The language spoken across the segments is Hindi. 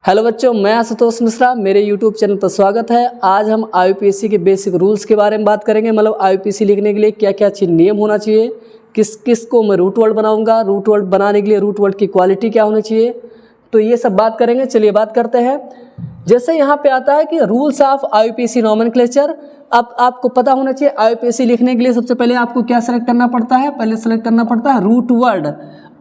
हेलो बच्चों, मैं आशुतोष मिश्रा, मेरे यूट्यूब चैनल पर स्वागत है। आज हम आईयूपीएससी के बेसिक रूल्स के बारे में बात करेंगे। मतलब आईयूपीएससी लिखने के लिए क्या क्या चीज़ नियम होना चाहिए, किस किस को मैं रूट वर्ड बनाऊंगा, रूट वर्ड बनाने के लिए रूट वर्ड की क्वालिटी क्या होनी चाहिए, तो ये सब बात करेंगे। चलिए बात करते हैं। जैसे यहाँ पे आता है कि रूल्स ऑफ आईयूपीएससी नॉमेनक्लेचर। अब आपको पता होना चाहिए आईयूपीएससी लिखने के लिए सबसे पहले आपको क्या सेलेक्ट करना पड़ता है, पहले सेलेक्ट करना पड़ता है रूट वर्ड।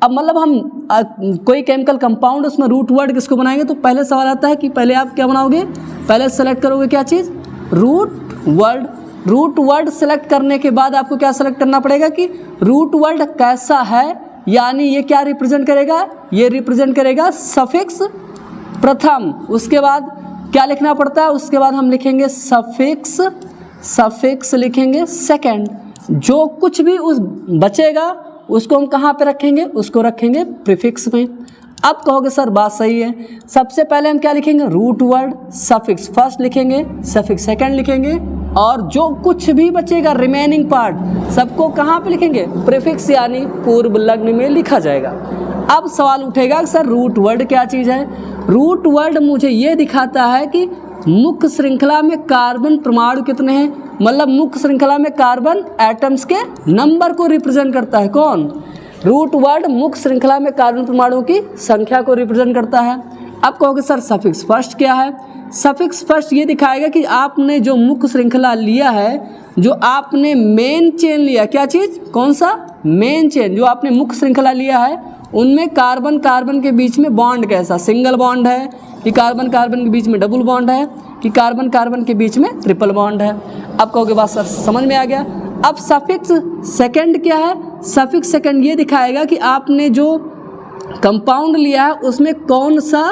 अब मतलब हम कोई केमिकल कंपाउंड उसमें रूट वर्ड किसको बनाएंगे, तो पहले सवाल आता है कि पहले आप क्या बनाओगे, पहले सेलेक्ट करोगे क्या चीज़, root word. Root word select करने के बाद आपको क्या सेलेक्ट करना पड़ेगा कि रूट वर्ड कैसा है, यानी ये क्या रिप्रेजेंट करेगा, ये रिप्रेजेंट करेगा सफिक्स प्रथम। उसके बाद क्या लिखना पड़ता है, उसके बाद हम लिखेंगे सफिक्स, सफिक्स लिखेंगे सेकंड। जो कुछ भी उस बचेगा उसको हम कहाँ पे रखेंगे, उसको रखेंगे प्रीफिक्स में। अब कहोगे सर बात सही है, सबसे पहले हम क्या लिखेंगे, रूट वर्ड, सफिक्स फर्स्ट लिखेंगे, सफिक्स सेकंड लिखेंगे, और जो कुछ भी बचेगा रिमेनिंग पार्ट सबको कहाँ पे लिखेंगे, प्रीफिक्स यानी पूर्व लग्न में लिखा जाएगा। अब सवाल उठेगा कि सर रूट वर्ड क्या चीज़ है। रूट वर्ड मुझे ये दिखाता है कि मुख्य श्रृंखला में कार्बन परमाणु कितने हैं, मतलब मुख्य श्रृंखला में कार्बन एटम्स के नंबर को रिप्रेजेंट करता है। कौन, रूट वर्ड मुख्य श्रृंखला में कार्बन परमाणुओं की संख्या को रिप्रेजेंट करता है। अब कहोगे सर सफिक्स फर्स्ट क्या है, सफिक्स फर्स्ट ये दिखाएगा कि आपने जो मुख्य श्रृंखला लिया है, जो आपने मेन चेन लिया, क्या चीज़, कौन सा, मेन चेन, जो आपने मुख्य श्रृंखला लिया है उनमें कार्बन कार्बन के बीच में बॉन्ड कैसा, सिंगल बॉन्ड है कि कार्बन कार्बन के बीच में डबल बॉन्ड है कि कार्बन कार्बन के बीच में ट्रिपल बॉन्ड है। अब कहोगे बात सर समझ में आ गया। अब सफिक्स सेकंड क्या है, सफिक्स सेकंड ये दिखाएगा कि आपने जो कंपाउंड लिया है उसमें कौन सा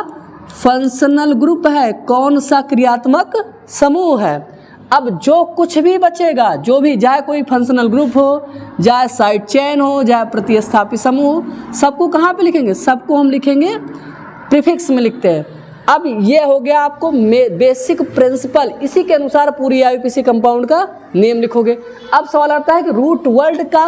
फंक्शनल ग्रुप है, कौन सा क्रियात्मक समूह है। अब जो कुछ भी बचेगा, जो भी, चाहे कोई फंक्शनल ग्रुप हो, चाहे साइड चेन हो, चाहे प्रतिस्थापी समूह, सबको कहाँ पे लिखेंगे, सबको हम लिखेंगे प्रीफिक्स में लिखते हैं। अब ये हो गया आपको बेसिक प्रिंसिपल, इसी के अनुसार पूरी आईयूपीएससी कंपाउंड का नेम लिखोगे। अब सवाल आता है कि रूट वर्ड का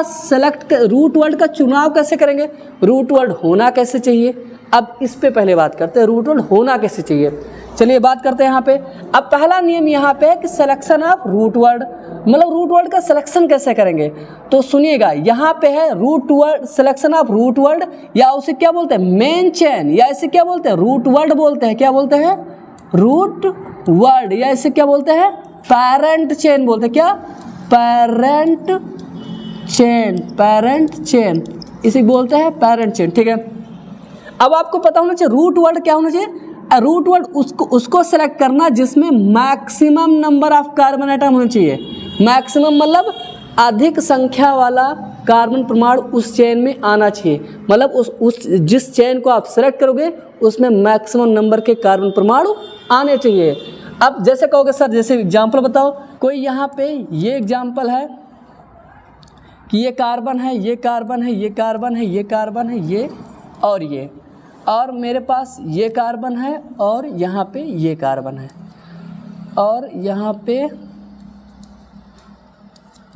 रूट वर्ड का चुनाव कैसे करेंगे, रूट वर्ड होना कैसे चाहिए। अब इस पे पहले बात करते हैं, रूट वर्ड होना कैसे चाहिए। चलिए बात करते हैं यहाँ पे। अब पहला नियम यहाँ पे है कि सिलेक्शन ऑफ रूट वर्ड, मतलब रूट वर्ड का सिलेक्शन कैसे करेंगे, तो सुनिएगा यहाँ पे है root word, selection of root word, या उसे क्या बोलते हैं, मेन चेन, या इसे क्या बोलते हैं, रूट वर्ड बोलते हैं, क्या बोलते हैं, रूट वर्ड, या इसे क्या बोलते हैं, पेरेंट चेन बोलते हैं, क्या, पेरेंट चेन, पेरेंट चेन, इसे बोलते हैं पेरेंट चेन। ठीक है, अब आपको पता होना चाहिए रूट वर्ड क्या होना चाहिए। रूट वर्ड उसको सेलेक्ट करना जिसमें maximum number of carbon atom होना चाहिए। मैक्सिमम मतलब अधिक संख्या वाला कार्बन परमाणु उस चेन में आना चाहिए, मतलब उस जिस चेन को आप सेलेक्ट करोगे उसमें मैक्सिमम नंबर के कार्बन परमाणु आने चाहिए। अब जैसे कहोगे सर जैसे एग्जाम्पल बताओ, कोई यहाँ पे ये एग्जाम्पल है कि ये कार्बन है, ये कार्बन है, ये कार्बन है, ये कार्बन है, ये और ये, और मेरे पास ये कार्बन है और यहाँ पे ये कार्बन है और यहाँ पे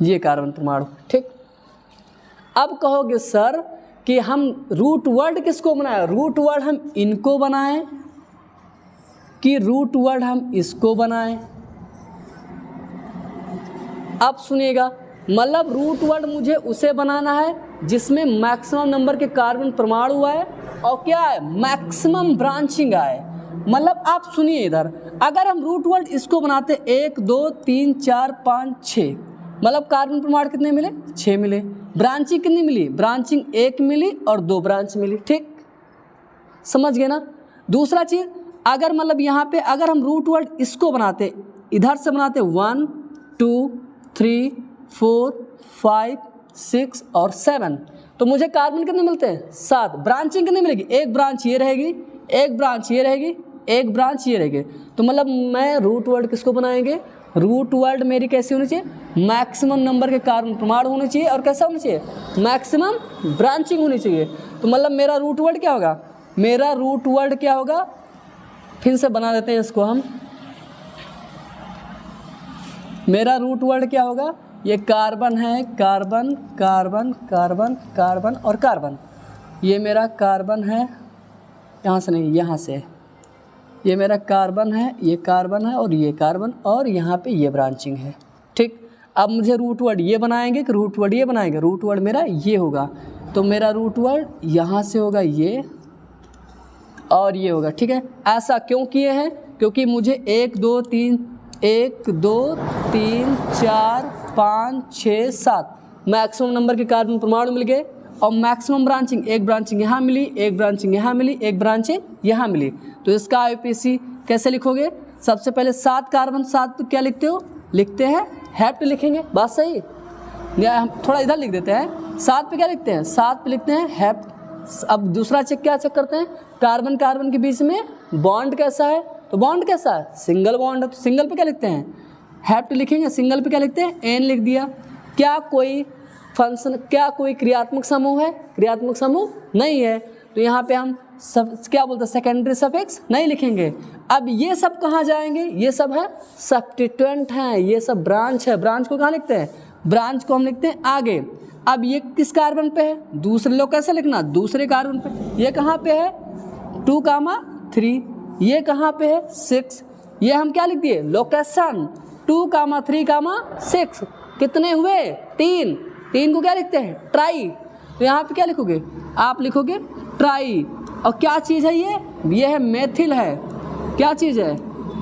ये कार्बन परमाणु। ठीक, अब कहोगे सर कि हम रूट वर्ड किसको बनाए, रूट वर्ड हम इनको बनाएं कि रूट वर्ड हम इसको बनाएं। अब सुनिएगा, मतलब रूट वर्ड मुझे उसे बनाना है जिसमें मैक्सिमम नंबर के कार्बन परमाणु आए और क्या है, मैक्सिमम ब्रांचिंग आए। मतलब आप सुनिए इधर, अगर हम रूट वर्ड इसको बनाते 1 2 3 4 5 6, मतलब कार्बन परमाणु कितने मिले, 6 मिले। ब्रांचिंग कितनी मिली, ब्रांचिंग 1 मिली और 2 ब्रांच मिली। ठीक, समझ गए ना। दूसरा चीज़, अगर मतलब यहाँ पे अगर हम रूट वर्ड इसको बनाते, इधर से बनाते 1 2 3 4 5 6 और 7, तो मुझे कार्बन कितने मिलते हैं, 7। ब्रांचिंग कितनी मिलेगी, एक ब्रांच ये रहेगी, एक ब्रांच ये रहेगी, एक ब्रांच ये रहेगी। तो मतलब मैं रूट वर्ड किसको बनाएंगे, रूट वर्ड मेरी कैसी होनी चाहिए, मैक्सिमम नंबर के कार्बन परमाणु होने चाहिए और कैसा होना चाहिए, मैक्सिमम ब्रांचिंग होनी चाहिए। तो मतलब मेरा रूट वर्ड क्या होगा, मेरा रूट वर्ड क्या होगा, फिर से बना देते हैं इसको हम, मेरा रूट वर्ड क्या होगा, ये कार्बन है, कार्बन कार्बन कार्बन कार्बन और कार्बन, ये मेरा कार्बन है, यहाँ से नहीं यहाँ से, ये मेरा कार्बन है, ये कार्बन है और ये कार्बन, और यहाँ पे ये ब्रांचिंग है। ठीक, अब मुझे रूट वर्ड ये बनाएंगे कि रूट वर्ड ये बनाएंगे? रूट वर्ड मेरा ये होगा, तो मेरा रूट वर्ड यहाँ से होगा ये और ये होगा। ठीक है, ऐसा क्यों किए हैं? क्योंकि मुझे 1 2 3 4 5 6 7 मैक्सिमम नंबर के कार्बन परमाणु मिल गए, और मैक्सिमम ब्रांचिंग, एक ब्रांचिंग यहाँ मिली, एक ब्रांचिंग यहाँ मिली, एक ब्रांचिंग यहाँ मिली। तो इसका आईपीसी कैसे लिखोगे? सबसे पहले 7 कार्बन, 7 क्या लिखते हो? लिखते हैं हैप्ट लिखेंगे, बात सही? या हम थोड़ा इधर लिख देते हैं, 7 पे क्या लिखते हैं? 7 पे लिखते हैं हैप्ट। अब दूसरा चेक क्या चेक करते हैं? कार्बन कार्बन के बीच में बॉन्ड कैसा है? तो बॉन्ड कैसा है? सिंगल बॉन्ड है, तो सिंगल पे क्या लिखते हैं? हैप्ट लिखेंगे। सिंगल पे क्या लिखते हैं? एन लिख दिया। क्या कोई फंक्शन, क्या कोई क्रियात्मक समूह है? क्रियात्मक समूह नहीं है, तो यहाँ पे हम सब क्या बोलते हैं? सेकेंडरी सफिक्स नहीं लिखेंगे। अब ये सब कहाँ जाएंगे? ये सब है सब्स्टिट्यूएंट हैं, ये सब ब्रांच है। ब्रांच को कहाँ लिखते हैं? ब्रांच को हम लिखते हैं आगे। अब ये किस कार्बन पे है? दूसरे लोग कैसे लिखना? दूसरे कार्बन पे। ये कहाँ पे है? 2,3। ये कहाँ पे है? 6। ये हम क्या लिख दिए? लोकेशन 2,3,6। कितने हुए? 3। 3 को क्या लिखते हैं? ट्राई। तो यहाँ पे क्या लिखोगे? आप लिखोगे ट्राई। और क्या चीज़ है ये है मेथिल है। क्या चीज़ है?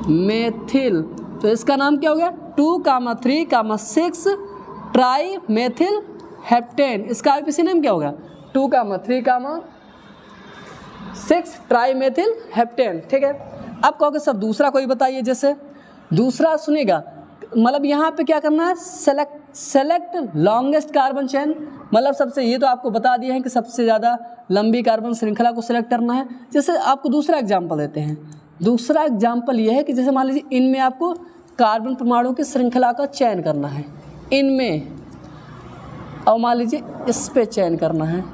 मेथिल। तो इसका नाम क्या हो गया? 2,3,6 ट्राई मेथिल हेप्टेन। इसका आईपीसी नेम क्या होगा? 2,3,6 ट्राई मेथिल हेप्टेन। ठीक है, अब कहोगे सर दूसरा कोई बताइए। जैसे दूसरा सुनिएगा, मतलब यहाँ पे क्या करना है? सेलेक्ट लॉन्गेस्ट कार्बन चेन, मतलब सबसे, ये तो आपको बता दिया है कि सबसे ज़्यादा लंबी कार्बन श्रृंखला को सिलेक्ट करना है। जैसे आपको दूसरा एग्जांपल देते हैं। दूसरा एग्जांपल ये है कि जैसे मान लीजिए इनमें आपको कार्बन परमाणु की श्रृंखला का चयन करना है, इनमें, और मान लीजिए इस पे चयन करना है।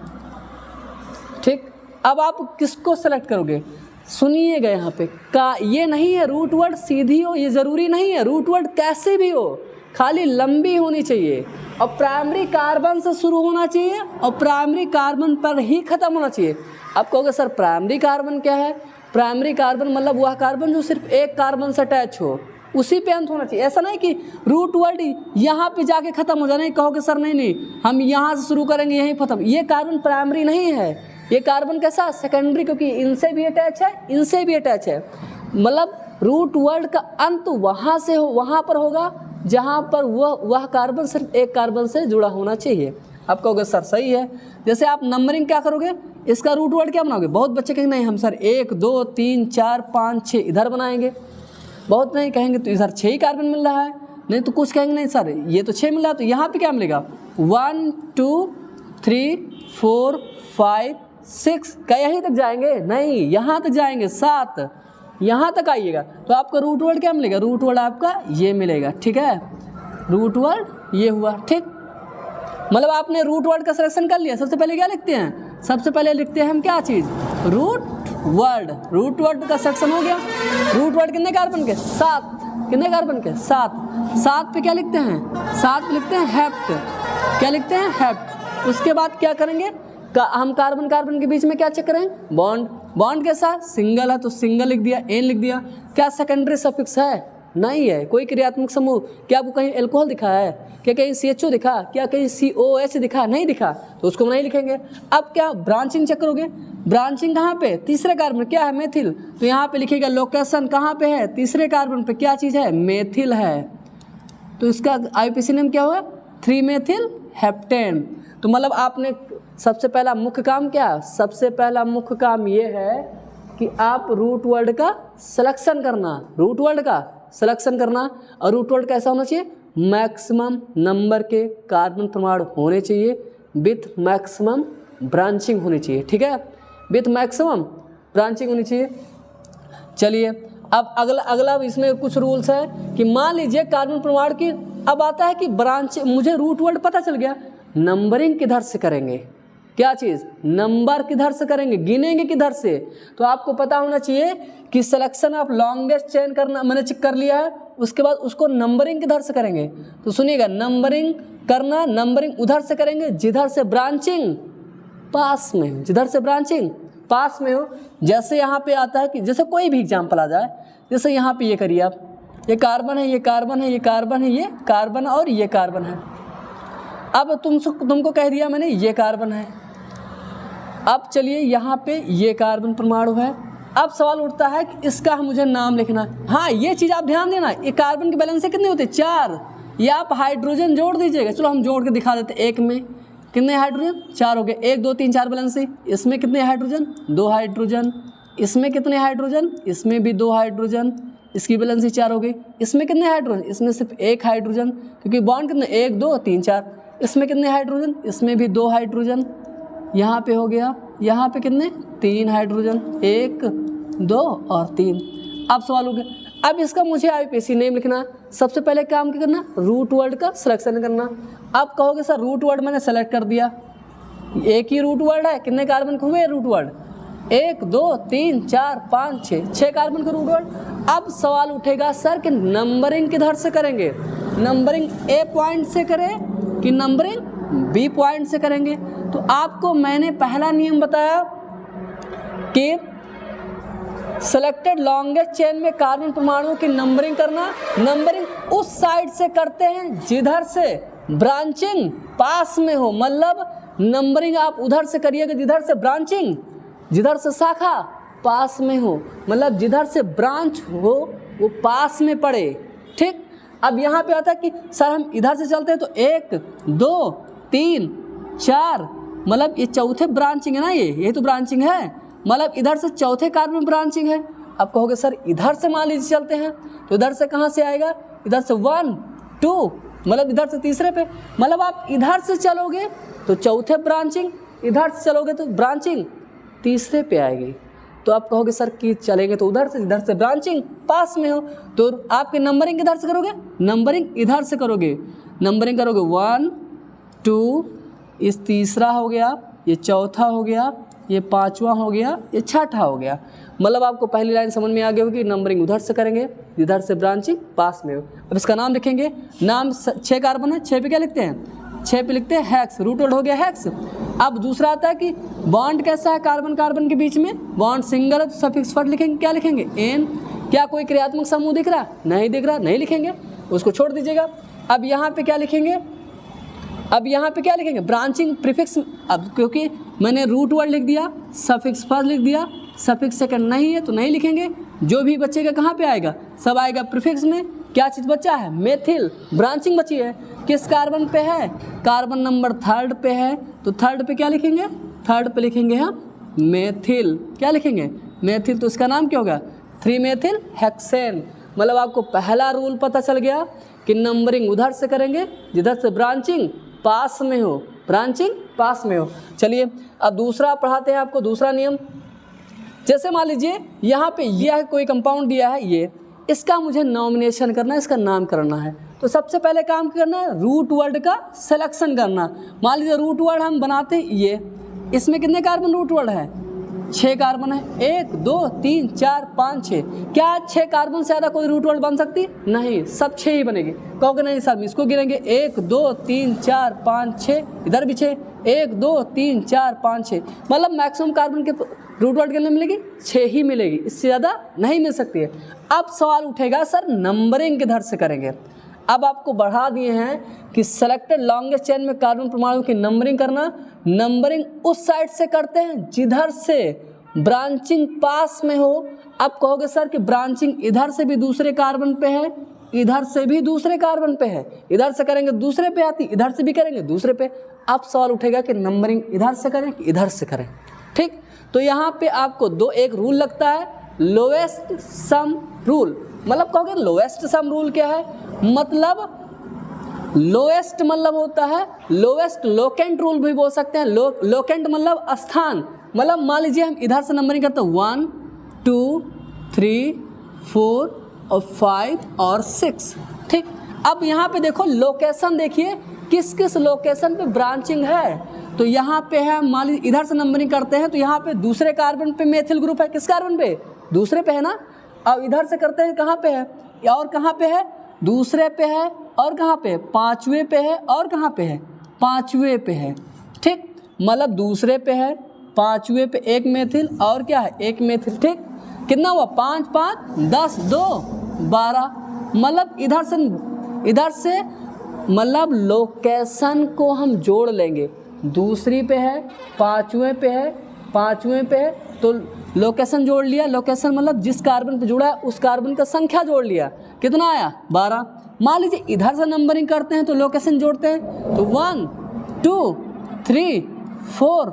ठीक, अब आप किसको सेलेक्ट करोगे? सुनिएगा यहाँ पे का, ये नहीं है रूट वर्ड सीधी हो, ये ज़रूरी नहीं है। रूट वर्ड कैसे भी हो, खाली लंबी होनी चाहिए, और प्राइमरी कार्बन से शुरू होना चाहिए, और प्राइमरी कार्बन पर ही ख़त्म होना चाहिए। अब कहोगे सर प्राइमरी कार्बन क्या है? प्राइमरी कार्बन मतलब वह कार्बन जो सिर्फ एक कार्बन से अटैच हो, उसी पे अंत होना चाहिए। ऐसा नहीं कि रूट वर्ड यहाँ पे जाके ख़त्म हो जाए। नहीं कहोगे सर नहीं हम यहाँ से शुरू करेंगे यहीं ख़त्म, ये कार्बन प्राइमरी नहीं है। ये कार्बन कैसा? सेकेंडरी, क्योंकि इनसे भी अटैच है, इनसे भी अटैच है। मतलब रूट वर्ड का अंत वहाँ से वहाँ पर होगा जहाँ पर वह कार्बन सिर्फ एक कार्बन से जुड़ा होना चाहिए। आप कहोगे सर सही है। जैसे आप नंबरिंग क्या करोगे? इसका रूट वर्ड क्या बनाओगे? बहुत बच्चे कहेंगे नहीं हम सर 1 2 3 4 5 6 इधर बनाएंगे। बहुत नहीं कहेंगे तो इधर 6 ही कार्बन मिल रहा है। नहीं तो कुछ कहेंगे नहीं सर ये तो 6 मिल रहा है, तो यहाँ पे क्या मिलेगा? 1 2 3 4 5 6। क्या यहीं तक जाएंगे? नहीं, यहाँ तक जाएंगे 7, यहाँ तक आइएगा। तो आपका रूट वर्ड क्या मिलेगा? रूट वर्ड आपका ये मिलेगा। ठीक है, रूट वर्ड ये हुआ। ठीक, मतलब आपने रूट वर्ड का सिलेक्शन कर लिया। सबसे पहले क्या लिखते हैं? सबसे पहले लिखते हैं हम क्या चीज़? Root word. रूट वर्ड का सिलेक्शन हो गया। रूट वर्ड कितने कार्बन के? 7। कितने कार्बन के? 7। 7 पे क्या लिखते हैं? 7 पे लिखते हैं हैप्ट। क्या लिखते हैं? हैप्ट। उसके बाद क्या करेंगे? हम कार्बन कार्बन के बीच में क्या चेक करें? बॉन्ड। बॉन्ड कैसा? सिंगल है तो सिंगल लिख दिया, एन लिख दिया। क्या सेकेंडरी सफिक्स है? नहीं है। कोई क्रियात्मक समूह, क्या आपको कहीं एल्कोहल दिखा है? क्या कहीं CHO दिखा? क्या कहीं COH दिखा? नहीं दिखा, तो उसको नहीं लिखेंगे। अब क्या ब्रांचिंग चेक करोगे? ब्रांचिंग कहाँ पे? तीसरे कार्बन। क्या है? मेथिल। तो यहाँ पे लिखेगा लोकेशन कहाँ पे है? तीसरे कार्बन पे। क्या चीज़ है? मेथिल है। तो इसका आईपीसी नेम क्या हुआ? 3 मेथिल हेप्टेन। तो मतलब आपने सबसे पहला मुख्य काम क्या? सबसे पहला मुख्य काम ये है कि आप रूट वर्ड का सिलेक्शन करना, रूट वर्ड का सिलेक्शन करना। और रूट वर्ड कैसा होना चाहिए? मैक्सिमम नंबर के कार्बन परमाणु होने चाहिए, विथ मैक्सिमम ब्रांचिंग होनी चाहिए। ठीक है, विथ मैक्सिमम ब्रांचिंग होनी चाहिए। चलिए अब अगला इसमें कुछ रूल्स है कि मान लीजिए कार्बन परमाणु की, अब आता है कि ब्रांच, मुझे रूट वर्ड पता चल गया, नंबरिंग किधर से करेंगे? क्या चीज़? नंबर किधर से करेंगे? गिनेंगे किधर से? तो आपको पता होना चाहिए कि सिलेक्शन ऑफ लॉन्गेस्ट चेन करना मैंने चेक कर लिया है, उसके बाद उसको नंबरिंग किधर से करेंगे? तो सुनिएगा, नंबरिंग करना, नंबरिंग उधर से करेंगे जिधर से ब्रांचिंग पास में, जिधर से ब्रांचिंग पास में हो। जैसे यहाँ पे आता है कि जैसे कोई भी एग्जाम्पल आ जाए, जैसे यहाँ पे ये करिए आप, ये कार्बन है, ये कार्बन है, ये कार्बन है, ये कार्बन और ये कार्बन है। अब तुमको कह दिया मैंने ये कार्बन है। अब चलिए यहाँ पे ये कार्बन परमाणु है। अब सवाल उठता है कि इसका मुझे नाम लिखना है। हाँ, ये चीज़ आप ध्यान देना, ये कार्बन के बैलेंस से कितने होते हैं? 4। ये आप हाइड्रोजन जोड़ दीजिएगा। चलो हम जोड़ के दिखा देते। एक में कितने हाइड्रोजन? 4 हो गए। 1 2 3 4 बैलेंस से। इसमें कितने हाइड्रोजन? 2 हाइड्रोजन। इसमें कितने हाइड्रोजन? इसमें भी 2 हाइड्रोजन। इसकी बैलेंस 4 हो गई। इसमें कितने हाइड्रोजन? इसमें सिर्फ 1 हाइड्रोजन, क्योंकि बॉन्ड कितने? 1 2 3 4। इसमें कितने हाइड्रोजन? इसमें भी 2 हाइड्रोजन। यहाँ पे हो गया, यहाँ पे कितने? 3 हाइड्रोजन, 1 2 और 3। अब सवाल हो गया, अब इसका मुझे आईपीसी नेम लिखना है। सबसे पहले काम क्या करना? रूट वर्ड का सिलेक्शन करना। अब कहोगे सर रूट वर्ड मैंने सेलेक्ट कर दिया, एक ही रूट वर्ड है, कितने कार्बन के हुए रूट वर्ड? 1 2 3 4 5 6 कार्बन के रूट वर्ड। अब सवाल उठेगा सर कि नंबरिंग किधर से करेंगे? नंबरिंग ए पॉइंट से करें कि नंबरिंग बी पॉइंट से करेंगे? तो आपको मैंने पहला नियम बताया कि सेलेक्टेड लॉन्गेस्ट चेन में कार्बन परमाणुओं की नंबरिंग करना। नंबरिंग उस साइड से करते हैं जिधर से ब्रांचिंग पास में हो, मतलब नंबरिंग आप उधर से करिएगा जिधर से ब्रांचिंग, जिधर से शाखा पास में हो, मतलब जिधर से ब्रांच हो वो पास में पड़े। ठीक, अब यहाँ पे आता है कि सर हम इधर से चलते हैं तो 1 2 3 4, मतलब ये चौथे ब्रांचिंग है ना, ये तो ब्रांचिंग है, मतलब इधर से चौथे कार्बन ब्रांचिंग है। अब कहोगे सर इधर से मान लीजिए चलते हैं तो इधर से कहाँ से आएगा? इधर से 1 2, मतलब इधर से तीसरे पे, मतलब आप इधर से चलोगे तो चौथे ब्रांचिंग, इधर से चलोगे तो ब्रांचिंग तीसरे पे आएगी। तो आप कहोगे सर कि चलेंगे तो उधर से, इधर से ब्रांचिंग पास में हो, तो आपके नंबरिंग किधर से करोगे? नंबरिंग इधर से करोगे। नंबरिंग करोगे 1 2, इस तीसरा हो गया, ये चौथा हो गया, ये पांचवा हो गया, ये छठा हो गया। मतलब आपको पहली लाइन समझ में आ गई होगी, नंबरिंग उधर से करेंगे इधर से ब्रांचिंग पास में हो। अब इसका नाम लिखेंगे, नाम 6 कार्बन है, 6 पे क्या लिखते हैं? 6 पे लिखते हैं हेक्स, रूट वर्ड हो गया हेक्स। अब दूसरा आता है कि बॉन्ड कैसा है कार्बन कार्बन के बीच में? बॉन्ड सिंगल है तो सफिक्स वर्ड लिखेंगे, क्या लिखेंगे? एन। क्या कोई क्रियात्मक समूह दिख रहा? नहीं दिख रहा, नहीं लिखेंगे, उसको छोड़ दीजिएगा। अब यहाँ पे क्या लिखेंगे? अब यहाँ पे क्या लिखेंगे? Branching prefix. अब क्योंकि मैंने रूट वर्ड लिख दिया, सफिक्स फर्स्ट लिख दिया, सफिक्स सेकंड नहीं है तो नहीं लिखेंगे। जो भी बचेगा कहाँ पे आएगा? सब आएगा प्रीफिक्स में। क्या चीज़ बचा है? मेथिल। ब्रांचिंग बची है, किस कार्बन पे है? कार्बन नंबर 3 पे है, तो 3 पे क्या लिखेंगे? 3 पे लिखेंगे हम मेथिल। क्या लिखेंगे? मेथिल। तो इसका नाम क्या होगा? 3 मेथिल हेक्सेन। मतलब आपको पहला रूल पता चल गया कि नंबरिंग उधर से करेंगे जिधर से ब्रांचिंग पास में हो, ब्रांचिंग पास में हो। चलिए अब दूसरा पढ़ाते हैं आपको, दूसरा नियम। जैसे मान लीजिए यहाँ पे यह कोई कंपाउंड दिया है, ये इसका मुझे नॉमिनेशन करना है, इसका नाम करना है। तो सबसे पहले काम करना है रूट वर्ड का सिलेक्शन करना। मान लीजिए रूट वर्ड हम बनाते हैं ये, इसमें कितने कार्बन रूट वर्ड है? 6 कार्बन है। 1 2 3 4 5 6। क्या 6 कार्बन से ज़्यादा कोई रूट वर्ड बन सकती? नहीं, सब 6 ही बनेगी। कहोगे नहीं साहब इसको गिनेंगे 1 2 3 4 5 6, इधर भी 6, 1 2 3 4 5 6, मतलब मैक्सिमम कार्बन के रूट वर्ड कितने मिलेगी? 6 ही मिलेगी, इससे ज़्यादा नहीं मिल सकती है। अब सवाल उठेगा सर नंबरिंग किधर से करेंगे? अब आपको बढ़ा दिए हैं कि सेलेक्टेड लॉन्गेस्ट चेन में कार्बन परमाणु की नंबरिंग करना। नंबरिंग उस साइड से करते हैं जिधर से ब्रांचिंग पास में हो। अब कहोगे सर कि ब्रांचिंग इधर से भी दूसरे कार्बन पे है, इधर से भी दूसरे कार्बन पे है, इधर से करेंगे दूसरे पे आती, इधर से भी करेंगे दूसरे पे। अब सवाल उठेगा कि नंबरिंग इधर से करें कि इधर से करें? ठीक, तो यहाँ पे आपको एक रूल लगता है, लोएस्ट सम रूल। मतलब कहोगे लोएस्ट सम रूल क्या है? मतलब लोएस्ट मतलब होता है लोएस्ट लोकेंट रूल भी बोल सकते हैं। लोकेंट मतलब स्थान। मतलब मान लीजिए हम इधर से नंबरिंग करते हैं 1 2 3 4 और 5 और 6। ठीक, अब यहाँ पे देखो लोकेशन, देखिए किस किस लोकेशन पे ब्रांचिंग है। तो यहाँ पे है, मान लीजिए इधर से नंबरिंग करते हैं तो यहाँ पे दूसरे कार्बन पे मेथिल ग्रुप है। किस कार्बन पे? दूसरे पे है ना। अब इधर से करते हैं कहाँ पे है और कहाँ पे है? दूसरे पे है और कहाँ पे? 5वें पे है और कहाँ पे है? 5वें पे है। ठीक, मतलब दूसरे पे है, पाँचवें पे एक मेथिल और क्या है एक मेथिल, ठीक। कितना हुआ 5 5 10 2 12। मतलब इधर से मतलब लोकेशन को हम जोड़ लेंगे। दूसरी पे है, पाँचवें पे है तो लोकेशन जोड़ लिया। लोकेशन मतलब जिस कार्बन पे जुड़ा है उस कार्बन का संख्या जोड़ लिया। कितना आया 12। मान लीजिए इधर से नंबरिंग करते हैं तो लोकेशन जोड़ते हैं तो 1 2 3 4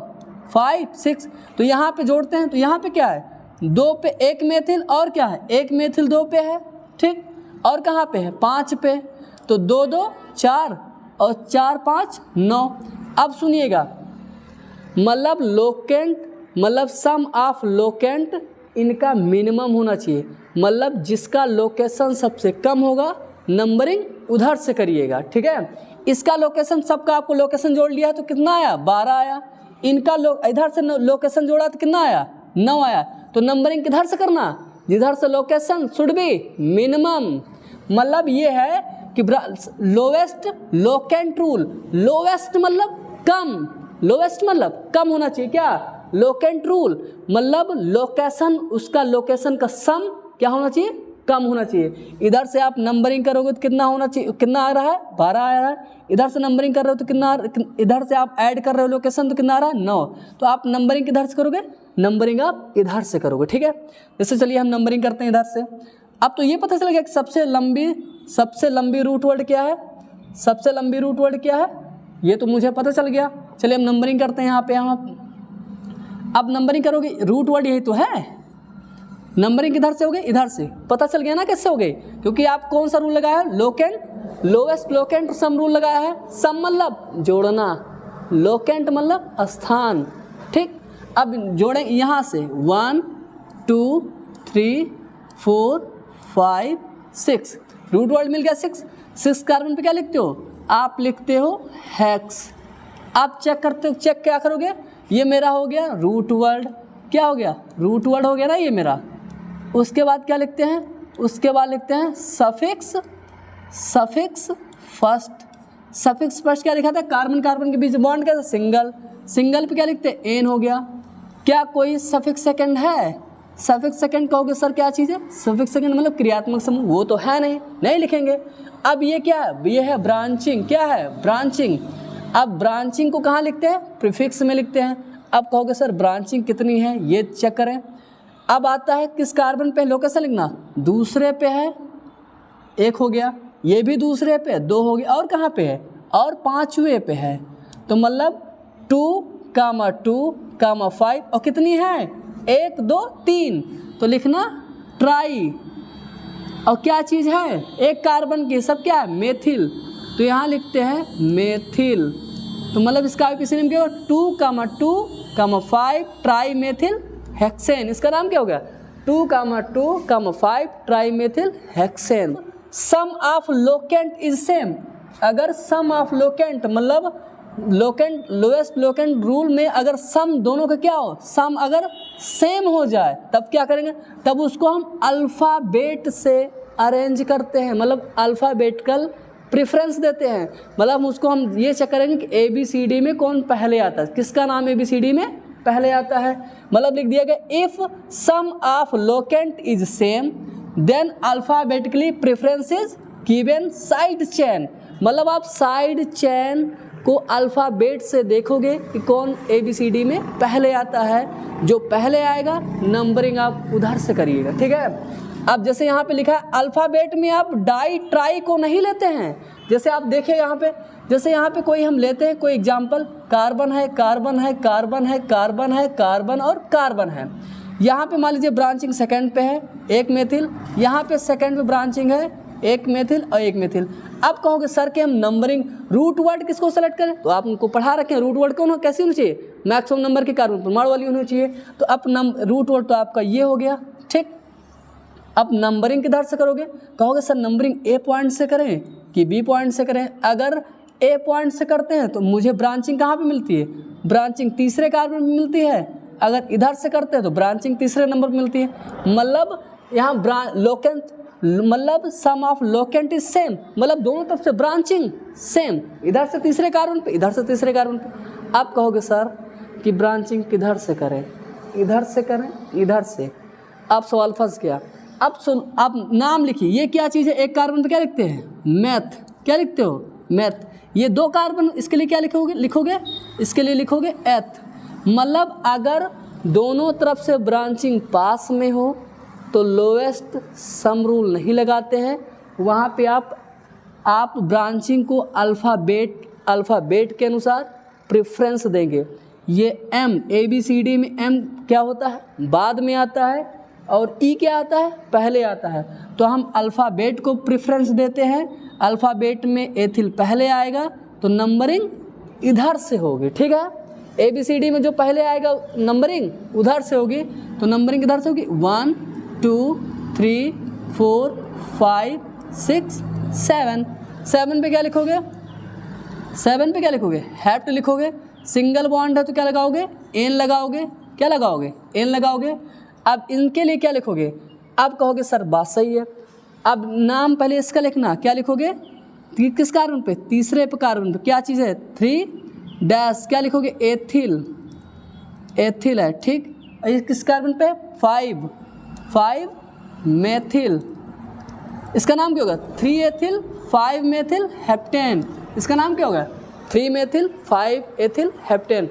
5 6। तो यहाँ पे जोड़ते हैं तो यहाँ पे क्या है 2 पे एक मेथिल और क्या है एक मेथिल 2 पे है, ठीक। और कहाँ पे है 5 पे, तो 2 2 4 और 4 5 9। अब सुनिएगा मतलब लोकेंट मतलब सम ऑफ लोकेंट इनका मिनिमम होना चाहिए। मतलब जिसका लोकेशन सबसे कम होगा नंबरिंग उधर से करिएगा, ठीक है। इसका लोकेशन सबका आपको लोकेशन जोड़ लिया तो कितना आया 12 आया। इनका इधर से लोकेशन जोड़ा तो कितना आया 9 आया। तो नंबरिंग किधर से करना जिधर से लोकेशन शुड बी मिनिमम। मतलब ये है कि लोवेस्ट लोकेंट रूल, लोवेस्ट मतलब कम, लोवेस्ट मतलब कम होना चाहिए क्या लोकेंट रूल, मतलब लोकेशन उसका लोकेशन का सम क्या होना चाहिए कम होना चाहिए। इधर से आप नंबरिंग करोगे तो कितना होना चाहिए, कितना आ रहा है 12 आ रहा है। इधर से नंबरिंग कर रहे हो तो कितना, इधर से आप ऐड कर रहे हो लोकेशन तो कितना आ रहा है 9। तो आप नंबरिंग किधर से करोगे नंबरिंग आप इधर से करोगे, ठीक है। जैसे चलिए हम नंबरिंग करते हैं इधर से। अब तो ये पता चल गया कि सबसे लंबी रूट वर्ड क्या है, सबसे लंबी रूट वर्ड क्या है ये तो मुझे पता चल गया। चलिए हम नंबरिंग करते हैं यहाँ पे। अब नंबरिंग करोगे रूट वर्ड यही तो है, नंबरिंग किधर से हो गई इधर से। पता चल गया ना कैसे हो गई, क्योंकि आप कौन सा रूल लगाया है locant, lowest locant sum rule लगाया है। सम मतलब जोड़ना, लोकेंट मतलब स्थान, ठीक। अब जोड़ें यहाँ से 1 2 3 4 5 6 रूट वर्ड मिल गया 6 कार्बन पे क्या लिखते हो आप लिखते हो हेक्स। आप चेक करते हो, चेक क्या करोगे ये मेरा हो गया रूट वर्ड, क्या हो गया रूट वर्ड हो गया ना ये मेरा। उसके बाद क्या लिखते हैं, उसके बाद लिखते हैं suffix, suffix first. Suffix first क्या लिखा था कार्बन कार्बन के बीच बॉन्ड का सिंगल, सिंगल पे क्या लिखते हैं एन हो गया। क्या कोई सफिक्स सेकंड है, सफिक्स सेकंड कहोगे सर क्या चीज़ है, सफिक्स सेकंड मतलब क्रियात्मक समूह, वो तो है नहीं लिखेंगे। अब ये क्या है, ये है ब्रांचिंग, क्या है ब्रांचिंग। अब ब्रांचिंग को कहाँ लिखते हैं प्रीफिक्स में लिखते हैं। अब कहोगे सर ब्रांचिंग कितनी है ये चेक करें। अब आता है किस कार्बन पे लोकेशन लिखना, दूसरे पे है 1 हो गया, ये भी दूसरे पे 2 हो गया, और कहाँ पे है और 5वें पे है। तो मतलब 2, 5 और कितनी है 1 2 3, तो लिखना ट्राई। और क्या चीज़ है एक कार्बन की सब क्या है मेथिल, तो यहाँ लिखते हैं मेथिल। तो मतलब इसका IUPAC नेम क्या होगा 2, 5 ट्राई मेथिल हेक्सेन। इसका नाम क्या हो गया 2, 5 tri methyl hexane. Sum of locant is same, अगर सम ऑफ लोकेंट मतलब लोकेंट लोएस्ट लोकेंट रूल में अगर सम दोनों का क्या हो, सम अगर सेम हो जाए तब क्या करेंगे, तब उसको हम अल्फ़ाबेट से अरेंज करते हैं, मतलब अल्फ़ाबेटिकल प्रेफरेंस देते हैं। मतलब उसको हम ये चेक करेंगे कि ABCD में कौन पहले आता है, किसका नाम ABCD में पहले आता है। मतलब लिख दिया गया if sum of locant is same then alphabetically preference is given side chain. मतलब आप साइड चेन को अल्फ़ाबेट से देखोगे कि कौन ABCD में पहले आता है, जो पहले आएगा नंबरिंग आप उधर से करिएगा, ठीक है। अब जैसे यहाँ पे लिखा है अल्फ़ाबेट में आप डाई ट्राई को नहीं लेते हैं। जैसे आप देखिए यहाँ पे, जैसे यहाँ पे कोई हम लेते हैं कोई एग्जाम्पल, कार्बन है कार्बन है कार्बन है कार्बन है कार्बन और कार्बन है। यहाँ पे मान लीजिए ब्रांचिंग सेकंड पे है 1 मेथिल, यहाँ पे सेकंड पे ब्रांचिंग है 1 मेथिल और 1 मेथिल। अब कहोगे सर कि हम नंबरिंग रूट वर्ड किसको सेलेक्ट करें, तो आप उनको पढ़ा रखे हैं रूट वर्ड कौन हो कैसी होनी चाहिए, मैक्सिमम नंबर के कार्बन परमाणु वाली होनी चाहिए। तो अब रूट वर्ड तो आपका ये हो गया, ठीक। अब नंबरिंग किधर से करोगे, कहोगे सर नंबरिंग A पॉइंट से करें कि B पॉइंट से करें। अगर A पॉइंट से करते हैं तो मुझे ब्रांचिंग कहाँ पे मिलती है, ब्रांचिंग तीसरे कार्बन में मिलती है। अगर इधर से करते हैं तो ब्रांचिंग तीसरे नंबर पर मिलती है। मतलब यहाँ लोकेंट मतलब सम ऑफ लोकेंट इज सेम, मतलब दोनों तरफ से ब्रांचिंग सेम, इधर से तीसरे कार्बन पे इधर से तीसरे कार्बन पे। आप कहोगे सर कि ब्रांचिंग किधर से करें, इधर से करें, इधर से। अब सवाल फंस गया। अब नाम लिखिए, ये क्या चीज़ है? एक कार्बन पे क्या लिखते हैं? मैथ। क्या लिखते हो? मैथ। ये 2 कार्बन, इसके लिए क्या लिखोगे? इसके लिए लिखोगे एथ। मतलब अगर दोनों तरफ से ब्रांचिंग पास में हो तो लोएस्ट सम रूल नहीं लगाते हैं, वहाँ पे आप ब्रांचिंग को अल्फ़ाबेट के अनुसार प्रेफरेंस देंगे। ये M ABCD में M क्या होता है? बाद में आता है, और E क्या आता है? पहले आता है। तो हम अल्फ़ाबेट को प्रेफरेंस देते हैं। अल्फ़ाबेट में एथिल पहले आएगा तो नंबरिंग इधर से होगी, ठीक है। ABCD में जो पहले आएगा नंबरिंग उधर से होगी, तो नंबरिंग इधर से होगी 1 2 3 4 5 6 7। 7 पे क्या लिखोगे? 7 पे क्या लिखोगे? हैप्ट लिखोगे। सिंगल बॉन्ड है तो क्या लगाओगे? एन लगाओगे। क्या लगाओगे? एन लगाओगे। अब इनके लिए क्या लिखोगे? अब कहोगे सर बात सही है। अब नाम पहले इसका लिखना, क्या लिखोगे? किस कार्बन पे? तीसरे पे कार्बन पे। क्या चीज़ है? 3 डैश। क्या लिखोगे? एथिल है, ठीक। किस कार्बन पे? 5 मेथिल। इसका नाम क्या होगा? 3 एथिल 5 मेथिल हेप्टेन। इसका नाम क्या होगा? 3 मेथिल 5 एथिल हेप्टेन।